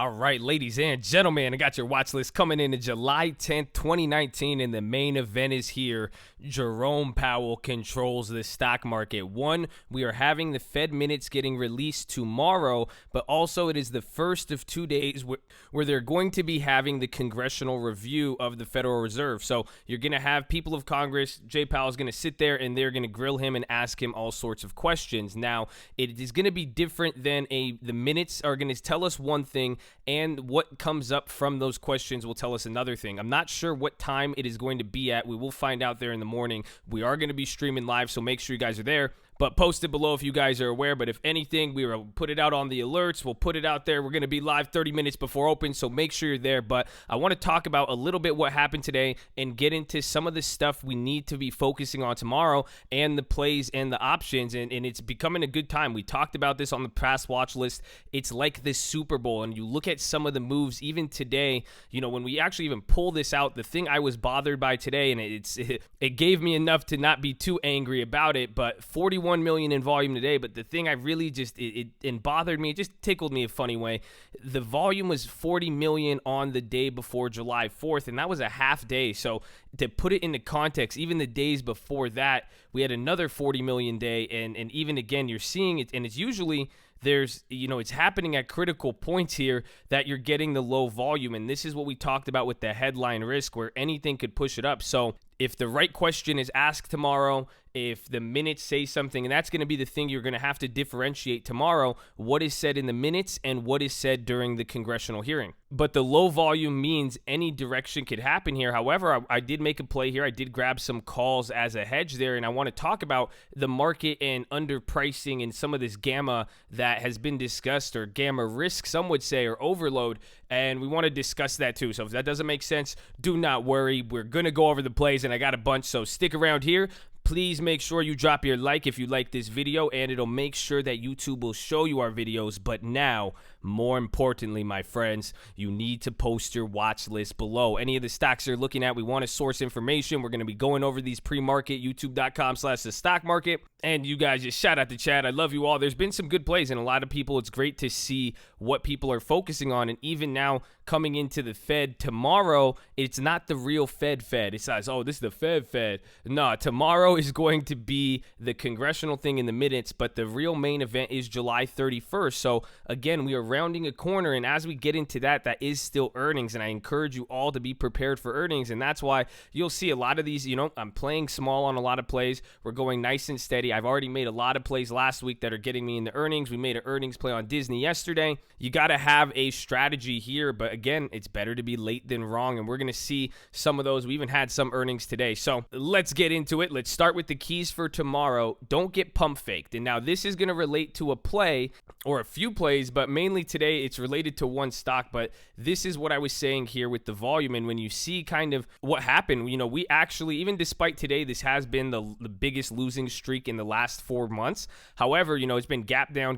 All right, ladies and gentlemen, I got your watch list coming into July 10th, 2019, and the main event is here. Jerome Powell controls the stock market. One, we are having the Fed minutes getting released tomorrow, but also it is the first of 2 days where they're going to be having the Congressional review of the Federal Reserve. So you're going to have people of Congress. Jay Powell is going to sit there and they're going to grill him and ask him all sorts of questions. Now, it is going to be different than the minutes are going to tell us one thing, and what comes up from those questions will tell us another thing. I'm not sure what time it is going to be at. We will find out there in the morning. We are going to be streaming live, so make sure you guys are there. But post it below if you guys are aware. But if anything, we will put it out on the alerts. We'll put it out there. We're going to be live 30 minutes before open, so make sure you're there. But I want to talk about a little bit what happened today and get into some of the stuff we need to be focusing on tomorrow and the plays and the options. And it's becoming a good time. We talked about this on the past watch list. It's like the Super Bowl, and you look at some of the moves even today. You know, when we actually even pull this out, the thing I was bothered by today, and it gave me enough to not be too angry about it, but 41 million in volume today. But the thing I really just it bothered me, it just tickled me a funny way. The volume was 40 million on the day before July 4th, and that was a half day. So to put it into context, even the days before that, we had another 40 million day, and even again, you're seeing it, and it's usually it's happening at critical points here that you're getting the low volume. And this is what we talked about with the headline risk, where anything could push it up. So if the right question is asked tomorrow, if the minutes say something, and that's going to be the thing you're going to have to differentiate tomorrow, what is said in the minutes and what is said during the congressional hearing. But the low volume means any direction could happen here. However, I did make a play here. I did grab some calls as a hedge there, and I want to talk about the market and underpricing and some of this gamma that has been discussed, or gamma risk, some would say, or overload, and we want to discuss that too. So if that doesn't make sense, do not worry. We're going to go over the plays, and I got a bunch, so stick around here. Please make sure you drop your like if you like this video, and it'll make sure that YouTube will show you our videos. But now, more importantly, my friends, you need to post your watch list below. Any of the stocks you're looking at, we want to source information. We're going to be going over these pre-market, youtube.com/the stock market. And you guys, just shout out to chat. I love you all. There's been some good plays, and a lot of people, it's great to see what people are focusing on. And even now, coming into the Fed tomorrow, it's not the real Fed. It says, oh, this is the Fed. No, tomorrow is going to be the congressional thing in the minutes, but the real main event is July 31st. So again, we are rounding a corner, and as we get into that is still earnings, and I encourage you all to be prepared for earnings. And that's why you'll see a lot of these, I'm playing small on a lot of plays. We're going nice and steady. I've already made a lot of plays last week that are getting me in the earnings. We made an earnings play on Disney yesterday. You got to have a strategy here, but again, it's better to be late than wrong, and we're going to see some of those. We even had some earnings today. So let's get into it. Let's start with the keys for tomorrow. Don't get pump faked. And now this is going to relate to a play or a few plays, but mainly today it's related to one stock. But this is what I was saying here with the volume. And when you see kind of what happened, we actually, even despite today, this has been the biggest losing streak in the last 4 months. However, it's been gap down,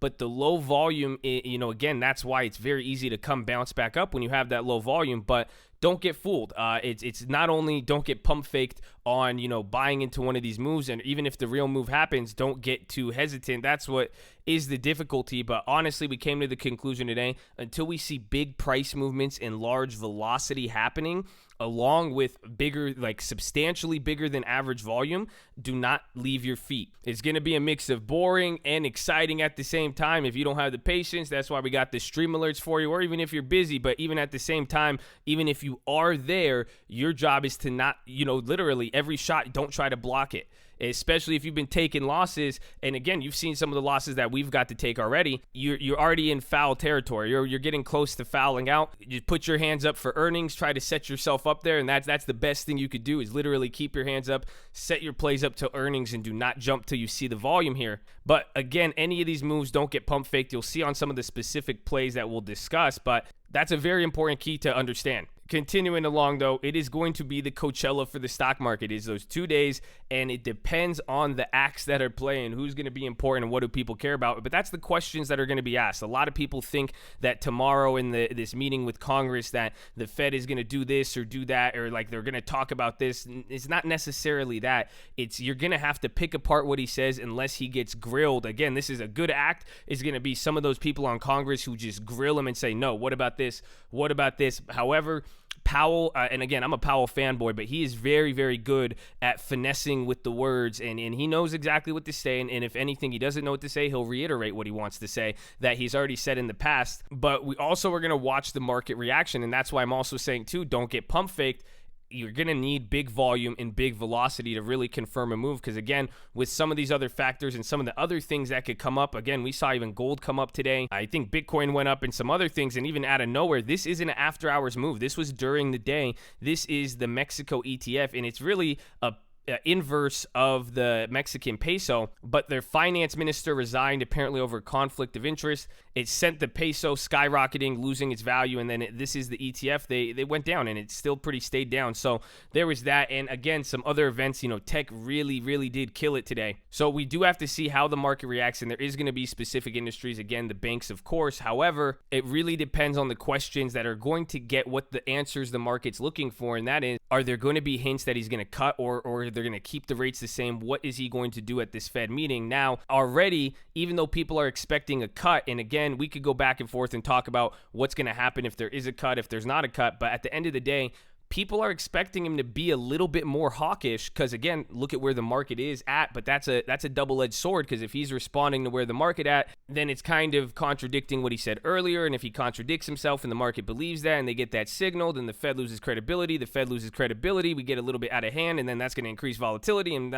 but the low volume, again, that's why it's very easy to bounce back up when you have that low volume. But don't get fooled. It's not only don't get pump faked on, buying into one of these moves, and even if the real move happens, don't get too hesitant. That's what is the difficulty. But honestly, we came to the conclusion today, until we see big price movements and large velocity happening, along with bigger, like substantially bigger than average volume, do not leave your feet. It's going to be a mix of boring and exciting at the same time. If you don't have the patience, that's why we got the stream alerts for you, or even if you're busy. But even at the same time, even if you are there, your job is to not, literally every shot, don't try to block it. Especially if you've been taking losses, and again, you've seen some of the losses that we've got to take already. You're already in foul territory. You're getting close to fouling out. You put your hands up for earnings. Try to set yourself up there, and that's the best thing you could do, is literally keep your hands up, set your plays up to earnings, and do not jump till you see the volume here. But again, any of these moves don't get pump faked. You'll see on some of the specific plays that we'll discuss, but that's a very important key to understand. Continuing along, though, it is going to be the Coachella for the stock market. It is those 2 days, and it depends on the acts that are playing, who's going to be important, and what do people care about. But that's the questions that are going to be asked. A lot of people think that tomorrow in this meeting with Congress that the Fed is going to do this or do that, or like they're going to talk about this. It's not necessarily that. It's you're going to have to pick apart what he says unless he gets grilled. Again, this is a good act. Is going to be some of those people on Congress who just grill him and say, no, what about this? What about this? However, Powell, and again, I'm a Powell fanboy, but he is very, very good at finessing with the words, and he knows exactly what to say, and if anything he doesn't know what to say, he'll reiterate what he wants to say that he's already said in the past. But we also are going to watch the market reaction, and that's why I'm also saying, too, don't get pump faked. You're going to need big volume and big velocity to really confirm a move because, again, with some of these other factors and some of the other things that could come up, again, we saw even gold come up today. I think Bitcoin went up and some other things, and even out of nowhere, this isn't an after-hours move. This was during the day. This is the Mexico ETF, and it's really a inverse of the Mexican peso, but their finance minister resigned apparently over conflict of interest. It sent the peso skyrocketing, losing its value, and then this is the ETF. They went down, and it still pretty stayed down. So there was that, and again, some other events. Tech really, really did kill it today. So we do have to see how the market reacts, and there is going to be specific industries. Again, the banks, of course. However, it really depends on the questions that are going to get what the answers the market's looking for, and that is, are there going to be hints that he's going to cut or they're going to keep the rates the same? What is he going to do at this Fed meeting? Now, already, even though people are expecting a cut, and again, we could go back and forth and talk about what's going to happen if there is a cut, if there's not a cut, but at the end of the day, people are expecting him to be a little bit more hawkish because, again, look at where the market is at, but that's a double-edged sword because if he's responding to where the market at, then it's kind of contradicting what he said earlier, and if he contradicts himself and the market believes that and they get that signal, then the Fed loses credibility. The Fed loses credibility. We get a little bit out of hand, and then that's going to increase volatility, and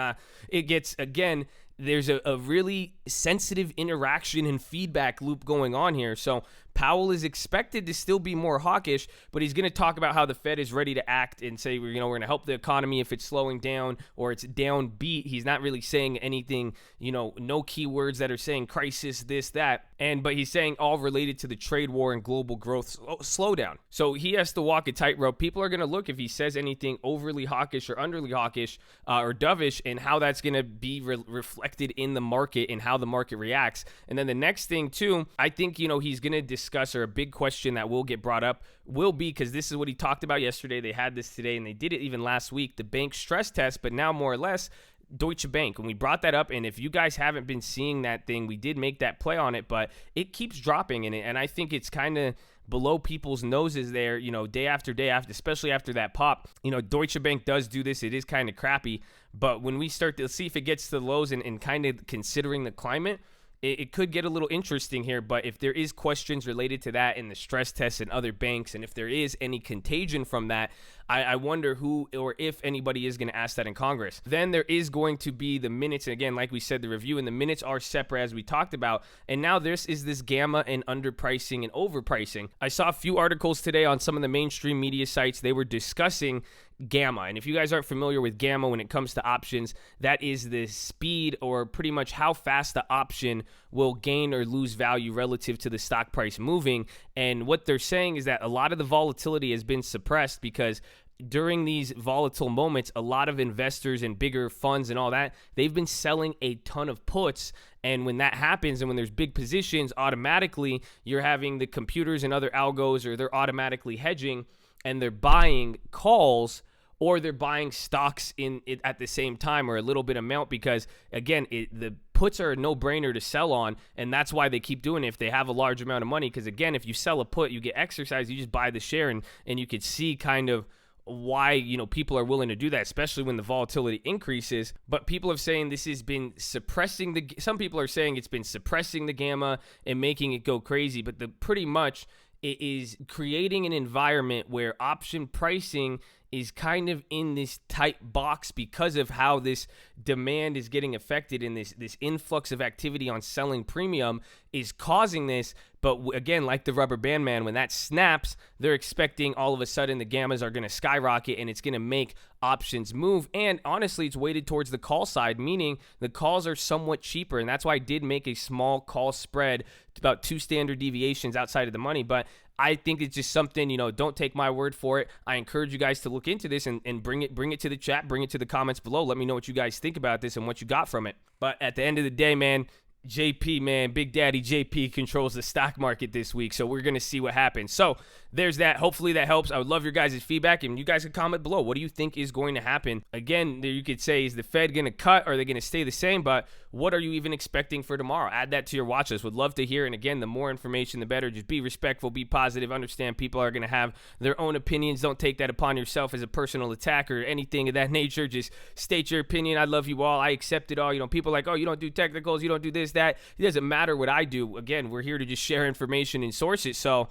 it gets, again, there's a really sensitive interaction and feedback loop going on here. So Powell is expected to still be more hawkish, but he's going to talk about how the Fed is ready to act and say, we're going to help the economy if it's slowing down or it's downbeat. He's not really saying anything, no keywords that are saying crisis, this, that. But he's saying all related to the trade war and global growth slowdown. So he has to walk a tightrope. People are going to look if he says anything overly hawkish or underly hawkish or dovish, and how that's going to be reflected in the market and how the market reacts. And then the next thing too, I think, he's going to discuss, or a big question that will get brought up will be, because this is what he talked about yesterday. They had this today and they did it even last week, the bank stress test, but now more or less Deutsche Bank. When we brought that up, and if you guys haven't been seeing that thing, we did make that play on it, but it keeps dropping in it, and I think it's kind of below people's noses there, day after day, especially after that pop. Deutsche Bank does do this. It is kind of crappy, but when we start to see if it gets to the lows and kind of considering the climate, it could get a little interesting here. But if there is questions related to that in the stress tests and other banks, and if there is any contagion from that, I wonder who or if anybody is going to ask that in Congress. Then there is going to be the minutes. And again, like we said, the review and the minutes are separate, as we talked about. And now this gamma and underpricing and overpricing. I saw a few articles today on some of the mainstream media sites. They were discussing gamma. And if you guys aren't familiar with gamma when it comes to options, that is the speed or pretty much how fast the option will gain or lose value relative to the stock price moving. And what they're saying is that a lot of the volatility has been suppressed because during these volatile moments, a lot of investors and bigger funds and all that, they've been selling a ton of puts. And when that happens and when there's big positions, automatically you're having the computers and other algos, or they're automatically hedging and they're buying calls, or they're buying stocks in it at the same time, or a little bit amount, because again, the puts are a no-brainer to sell on, and that's why they keep doing it if they have a large amount of money. Because again, if you sell a put, you get exercise, you just buy the share, and you could see kind of why people are willing to do that, especially when the volatility increases. But people are saying this has been suppressing some people are saying it's been suppressing the gamma and making it go crazy, but pretty much it is creating an environment where option pricing is kind of in this tight box because of how this demand is getting affected, and this influx of activity on selling premium is causing this. But again, like the rubber band man, when that snaps, they're expecting all of a sudden the gammas are going to skyrocket and it's going to make options move. And honestly, it's weighted towards the call side, meaning the calls are somewhat cheaper. And that's why I did make a small call spread to about 2 standard deviations outside of the money. But I think it's just something, don't take my word for it. I encourage you guys to look into this and bring it to the chat, bring it to the comments below. Let me know what you guys think about this and what you got from it. But at the end of the day, man, JP, man, Big Daddy JP controls the stock market this week, so we're going to see what happens. So there's that. Hopefully that helps. I would love your guys' feedback, and you guys can comment below. What do you think is going to happen? Again, you could say, is the Fed going to cut? Or are they going to stay the same? But what are you even expecting for tomorrow? Add that to your watch list. Would love to hear. And again, the more information, the better. Just be respectful, be positive, understand people are going to have their own opinions. Don't take that upon yourself as a personal attack or anything of that nature. Just state your opinion. I love you all. I accept it all. People are like, oh, you don't do technicals, you don't do this, that. It doesn't matter what I do. Again, we're here to just share information and source it. So,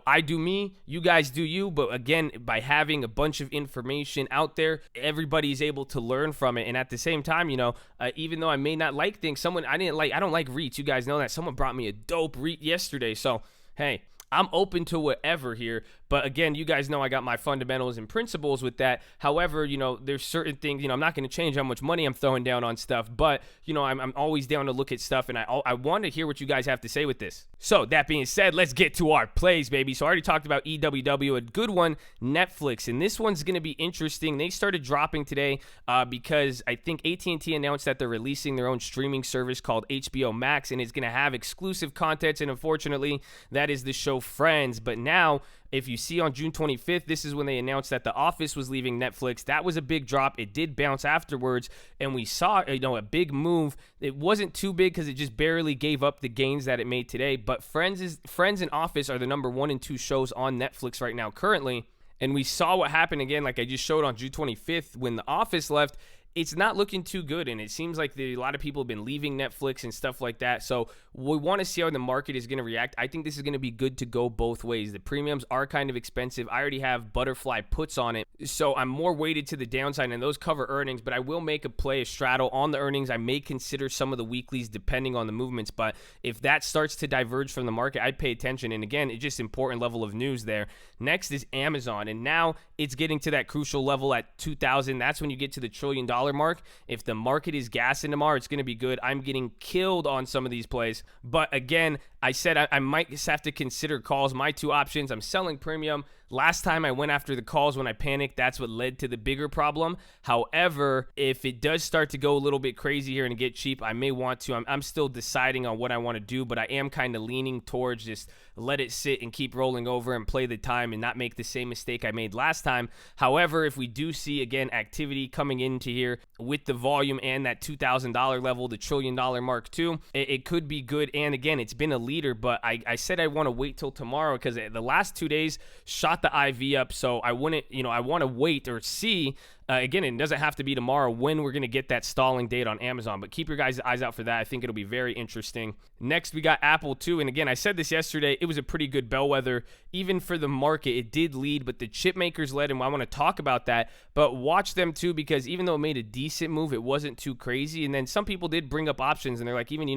I do me, you guys do you, but again, by having a bunch of information out there, everybody's able to learn from it. And at the same time, even though I may not like things, I don't like REITs. You guys know that. Someone brought me a dope REIT yesterday. So, hey, I'm open to whatever here. But again, you guys know I got my fundamentals and principles with that. However, there's certain things, I'm not going to change how much money I'm throwing down on stuff. But, I'm always down to look at stuff. And I want to hear what you guys have to say with this. So that being said, let's get to our plays, baby. So I already talked about EWW, a good one, Netflix. And this one's going to be interesting. They started dropping today because I think AT&T announced that they're releasing their own streaming service called HBO Max. And it's going to have exclusive content. And unfortunately, that is the show Friends. But now, if you see on June 25th, this is when they announced that The Office was leaving Netflix. That was a big drop. It did bounce afterwards, and we saw, a big move. It wasn't too big because it just barely gave up the gains that it made today. But Friends and Office are the number 1 and 2 shows on Netflix right now currently. And we saw what happened again, like I just showed on June 25th when The Office left. It's not looking too good, and it seems like a lot of people have been leaving Netflix and stuff like that. So we want to see how the market is going to react. I think this is going to be good to go both ways. The premiums are kind of expensive. I already have butterfly puts on it, so I'm more weighted to the downside, and those cover earnings, but I will make a straddle on the earnings. I may consider some of the weeklies depending on the movements, but if that starts to diverge from the market, I'd pay attention. And again, it's just important level of news there. Next is Amazon, and now it's getting to that crucial level at 2,000. That's when you get to the $1 trillion mark. If the market is gassing tomorrow, it's going to be good. I'm getting killed on some of these plays. But again, I said I might just have to consider calls. My 2 options, I'm selling premium. Last time I went after the calls when I panicked. That's what led to the bigger problem. However, if it does start to go a little bit crazy here and get cheap, I may want to. I'm still deciding on what I want to do, but I am kind of leaning towards just let it sit and keep rolling over and play the time and not make the same mistake I made last time. However, if we do see, again, activity coming into here with the volume and that $2,000 level, the $1 trillion mark too, it could be good. And again, it's been a leader, but I said I want to wait till tomorrow because the last 2 days shot the IV up. So I wouldn't, I want to wait or see. Again, it doesn't have to be tomorrow when we're going to get that stalling date on Amazon, but keep your guys' eyes out for that. I think it'll be very interesting. Next, we got Apple too. And again, I said this yesterday, it was a pretty good bellwether. Even for the market, it did lead, but the chip makers led, and I want to talk about that. But watch them too, because even though it made a decent move, it wasn't too crazy. And then some people did bring up options, and they're like, even,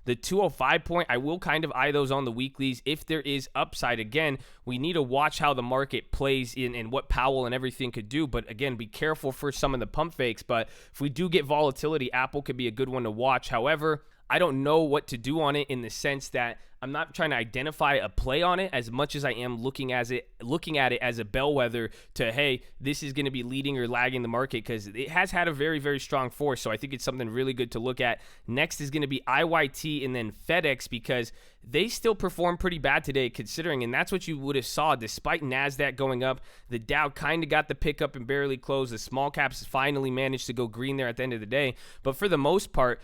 the 205 point, I will kind of eye those on the weeklies if there is upside. Again, we need to watch how the market plays in and what Powell and everything could do. But again, be careful for some of the pump fakes. But if we do get volatility, Apple could be a good one to watch. However, I don't know what to do on it in the sense that I'm not trying to identify a play on it as much as I am looking at it as a bellwether to, hey, this is going to be leading or lagging the market, because it has had a very, very strong force. So I think it's something really good to look at. Next is going to be IYT and then FedEx, because they still perform pretty bad today considering, and that's what you would have saw despite NASDAQ going up. The Dow kind of got the pickup and barely closed. The small caps finally managed to go green there at the end of the day. But for the most part,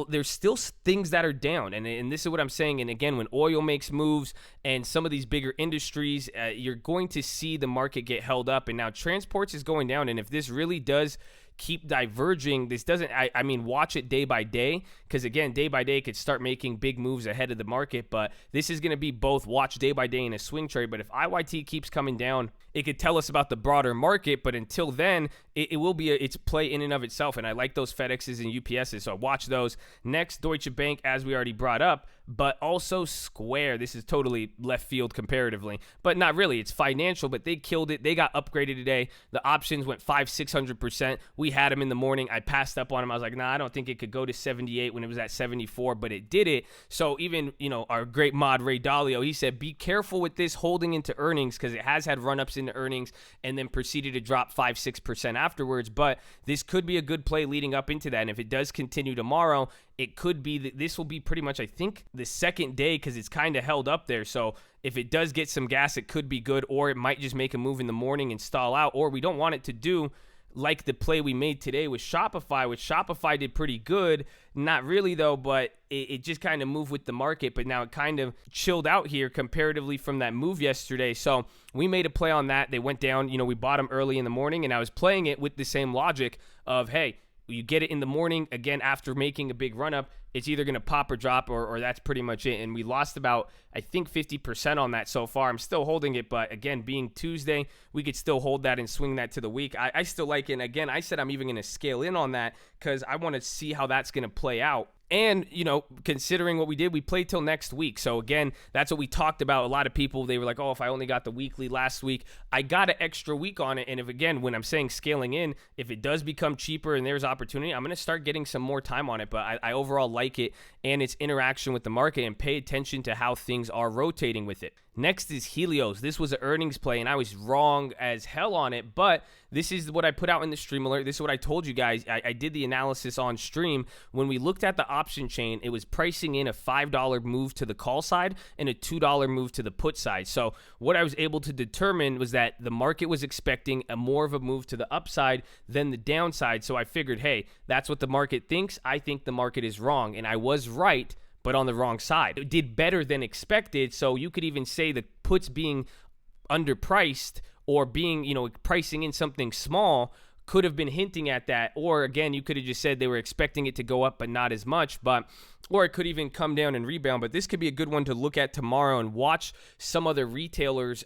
there's still things that are down. And this is what I'm saying. And again, when oil makes moves and some of these bigger industries, you're going to see the market get held up. And now transports is going down. And if this really does keep diverging, this doesn't, I mean, watch it day by day, because again, day by day could start making big moves ahead of the market. But this is going to be both watch day by day in a swing trade. But if IYT keeps coming down, it could tell us about the broader market. But until then, it will be its play in and of itself. And I like those FedExes and UPSs, so watch those. Next, Deutsche Bank, as we already brought up, but also Square. This is totally left field comparatively, but not really. It's financial, but they killed it. They got upgraded today. The options went 500-600%. We had them in the morning. I passed up on them. I was like, nah, I don't think it could go to 78 when it was at 74, but it did it. So even, our great mod Ray Dalio, he said, be careful with this holding into earnings because it has had run-ups into earnings and then proceeded to drop 5-6% afterwards. But this could be a good play leading up into that. And if it does continue tomorrow, it could be that this will be pretty much, I think, the second day because it's kind of held up there. So if it does get some gas, it could be good, or it might just make a move in the morning and stall out, or we don't want it to do like the play we made today with Shopify, which Shopify did pretty good. Not really, though, but it just kind of moved with the market, but now it kind of chilled out here comparatively from that move yesterday. So we made a play on that. They went down, we bought them early in the morning, and I was playing it with the same logic of, hey, you get it in the morning, again, after making a big run-up, it's either going to pop or drop, or that's pretty much it. And we lost about, I think, 50% on that so far. I'm still holding it, but again, being Tuesday, we could still hold that and swing that to the week. I still like it. And again, I said I'm even going to scale in on that because I want to see how that's going to play out. And, considering what we did, we played till next week. So, again, that's what we talked about. A lot of people, they were like, oh, if I only got the weekly last week, I got an extra week on it. And if, again, when I'm saying scaling in, if it does become cheaper and there's opportunity, I'm going to start getting some more time on it. But I overall like it and its interaction with the market, and pay attention to how things are rotating with it. Next is Helios. This was an earnings play, and I was wrong as hell on it, but this is what I put out in the stream alert. This is what I told you guys. I did the analysis on stream. When we looked at the option chain, it was pricing in a $5 move to the call side and a $2 move to the put side. So what I was able to determine was that the market was expecting more of a move to the upside than the downside. So I figured, hey, that's what the market thinks. I think the market is wrong, and I was right, but on the wrong side. It did better than expected, so you could even say the puts being underpriced or being, pricing in something small could have been hinting at that. Or again, you could have just said they were expecting it to go up, but not as much. Or it could even come down and rebound. But this could be a good one to look at tomorrow and watch some other retailers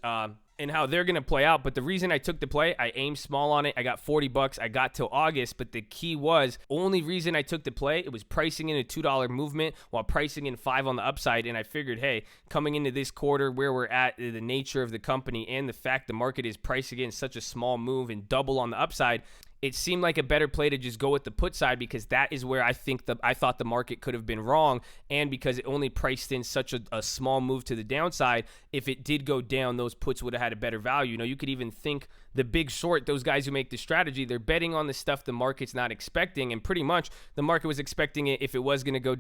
and how they're going to play out. But the reason I took the play, I aimed small on it. I got $40. I got till August. But the key was, only reason I took the play, it was pricing in a $2 movement while pricing in 5 on the upside. And I figured, hey, coming into this quarter where we're at, the nature of the company and the fact the market is pricing in such a small move and double on the upside, it seemed like a better play to just go with the put side, because that is where I thought the market could have been wrong, and because it only priced in such a small move to the downside. If it did go down, those puts would have had a better value. You could even think the big short, those guys who make the strategy, they're betting on the stuff the market's not expecting, and pretty much the market was expecting it, if it was going to go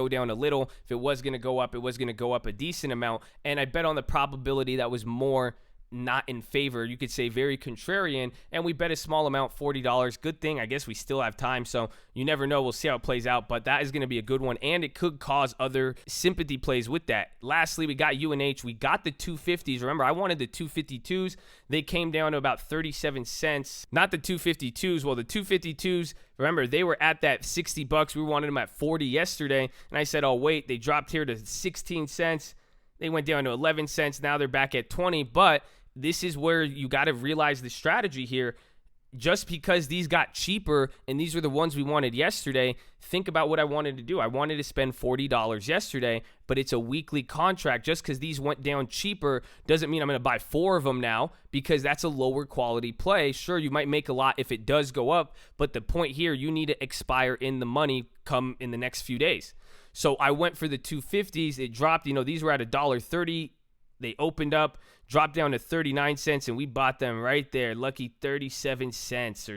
down a little. If it was going to go up, it was going to go up a decent amount, and I bet on the probability that was more not in favor, you could say very contrarian, and we bet a small amount, $40. Good thing, I guess we still have time, so you never know. We'll see how it plays out, but that is going to be a good one, and it could cause other sympathy plays with that. Lastly, we got UNH. We got the 250s. Remember, I wanted the 252s. They came down to about 37 cents. Not the 252s. Well, the 252s, remember, they were at that $60. We wanted them at 40 yesterday, and I said, oh, wait, they dropped here to 16 cents. They went down to 11 cents. Now they're back at 20, but this is where you got to realize the strategy here. Just because these got cheaper and these were the ones we wanted yesterday, think about what I wanted to do. I wanted to spend $40 yesterday, but it's a weekly contract. Just because these went down cheaper doesn't mean I'm going to buy 4 of them now, because that's a lower quality play. Sure, you might make a lot if it does go up, but the point here, you need to expire in the money come in the next few days. So I went for the 250s. It dropped. These were at $1.30. They opened up, dropped down to 39 cents, and we bought them right there. Lucky 37 cents.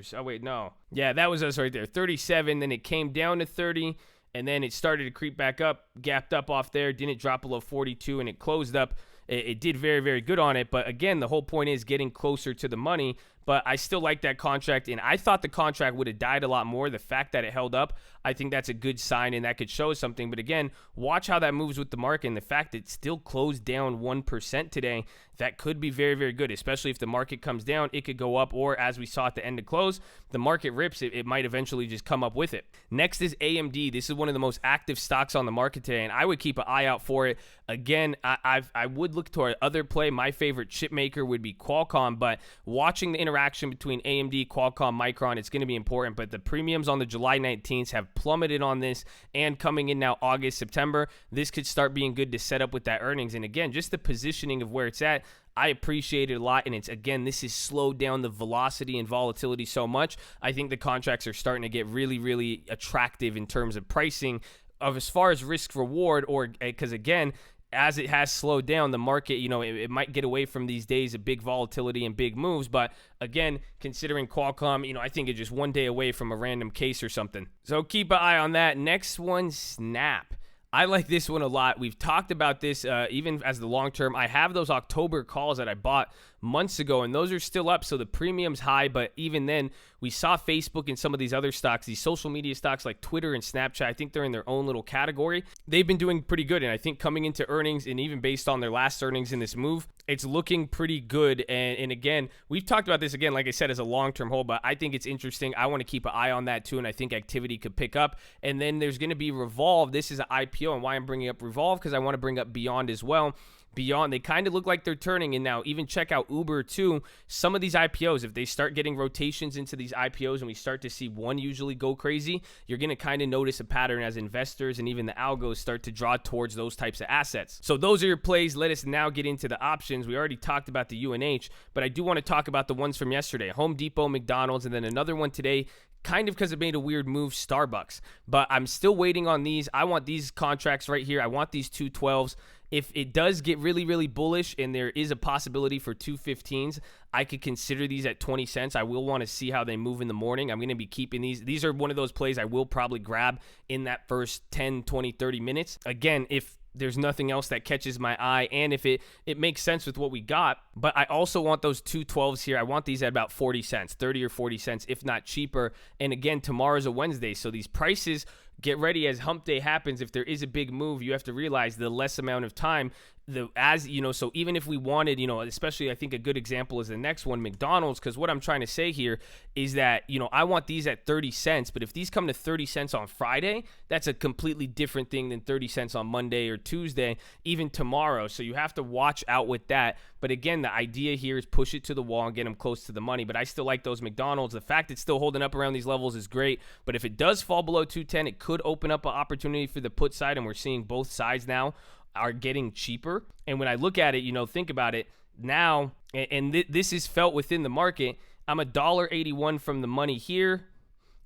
Yeah, that was us right there. 37, then it came down to 30, and then it started to creep back up, gapped up off there, didn't drop below 42, and it closed up. It did very, very good on it. But again, the whole point is getting closer to the money. But I still like that contract, and I thought the contract would have died a lot more. The fact that it held up, I think that's a good sign, and that could show something. But again, watch how that moves with the market, and the fact that it still closed down 1% today, that could be very, very good, especially if the market comes down. It could go up, or as we saw at the end of close, the market rips, it might eventually just come up with it. Next is AMD. This is one of the most active stocks on the market today, and I would keep an eye out for it. Again, I would look toward other play. My favorite chip maker would be Qualcomm, but watching the interaction interaction between AMD, Qualcomm, Micron, it's going to be important, but the premiums on the July 19th have plummeted on this, and coming in now August, September, this could start being good to set up with that earnings. And again, just the positioning of where it's at, I appreciate it a lot, and it's, again, this has slowed down the velocity and volatility so much. I think the contracts are starting to get really, really attractive in terms of pricing of as far as risk reward, or because, again, as it has slowed down, the market, it might get away from these days of big volatility and big moves. But again, considering Qualcomm, I think it's just one day away from a random case or something. So keep an eye on that. Next one, Snap. I like this one a lot. We've talked about this even as the long term. I have those October calls that I bought months ago, and those are still up, so the premium's high. But even then, we saw Facebook and some of these other stocks, these social media stocks like Twitter and Snapchat, I think they're in their own little category. They've been doing pretty good, and I think coming into earnings, and even based on their last earnings in this move, it's looking pretty good. And again, we've talked about this, again, like I said, as a long-term hold, but I think it's interesting. I want to keep an eye on that too, and I think activity could pick up. And then there's going to be Revolve. This is an IPO, and why I'm bringing up Revolve, because I want to bring up Beyond as well. Beyond, they kind of look like they're turning, and now even check out Uber too. Some of these IPOs, if they start getting rotations into these IPOs and we start to see one usually go crazy, you're going to kind of notice a pattern as investors and even the algos start to draw towards those types of assets. So those are your plays. Let us now get into the options. We already talked about the UNH, but I do want to talk about the ones from yesterday: Home Depot, McDonald's, and then another one today, kind of because it made a weird move, Starbucks. But I'm still waiting on these. I want these contracts right here. I want these 212s. If it does get really, really bullish and there is a possibility for 215s, I could consider these at 20 cents. I will want to see how they move in the morning. I'm going to be keeping these. These are one of those plays I will probably grab in that first 10, 20, 30 minutes. Again, if there's nothing else that catches my eye, and if it makes sense with what we got. But I also want those 212s here. I want these at about 40 cents, 30 or 40 cents, if not cheaper. And again, tomorrow's a Wednesday, so these prices, get ready as hump day happens. If there is a big move, you have to realize the less amount of time, so even if we wanted, especially I think a good example is the next one, McDonald's, because what I'm trying to say here is that, I want these at 30 cents, but if these come to 30 cents on Friday, that's a completely different thing than 30 cents on Monday or Tuesday, even tomorrow. So you have to watch out with that. But again, the idea here is push it to the wall and get them close to the money. But I still like those McDonald's. The fact it's still holding up around these levels is great. But if it does fall below 210, it could open up an opportunity for the put side, and we're seeing both sides now are getting cheaper. And when I look at it, think about it now, and this is felt within the market. I'm $1.81 from the money here,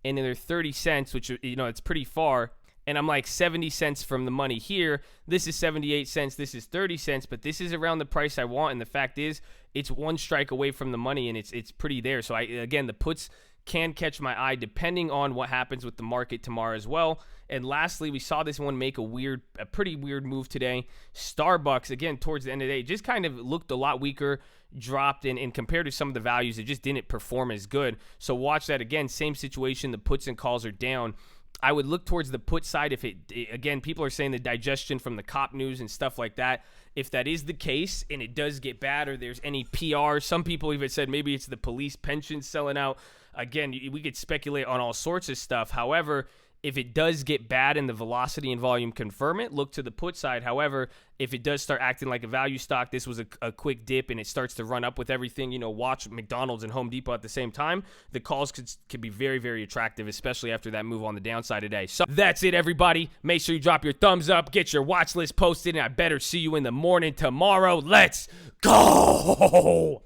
and then they're 30 cents, which, it's pretty far. And I'm like 70 cents from the money here. This is 78 cents. This is 30 cents, but this is around the price I want. And the fact is, it's one strike away from the money, and it's pretty there. So again, the puts can catch my eye depending on what happens with the market tomorrow as well. And lastly, we saw this one make a pretty weird move today. Starbucks, again, towards the end of the day, just kind of looked a lot weaker, dropped, and compared to some of the values, it just didn't perform as good. So watch that. Again, same situation. The puts and calls are down. I would look towards the put side if again, people are saying the digestion from the cop news and stuff like that. If that is the case and it does get bad, or there's any PR, some people even said maybe it's the police pensions selling out. Again, we could speculate on all sorts of stuff. However, if it does get bad and the velocity and volume confirm it, look to the put side. However, if it does start acting like a value stock, this was a quick dip and it starts to run up with everything, watch McDonald's and Home Depot at the same time, the calls could be very, very attractive, especially after that move on the downside today. So that's it, everybody. Make sure you drop your thumbs up, get your watch list posted, and I better see you in the morning tomorrow. Let's go!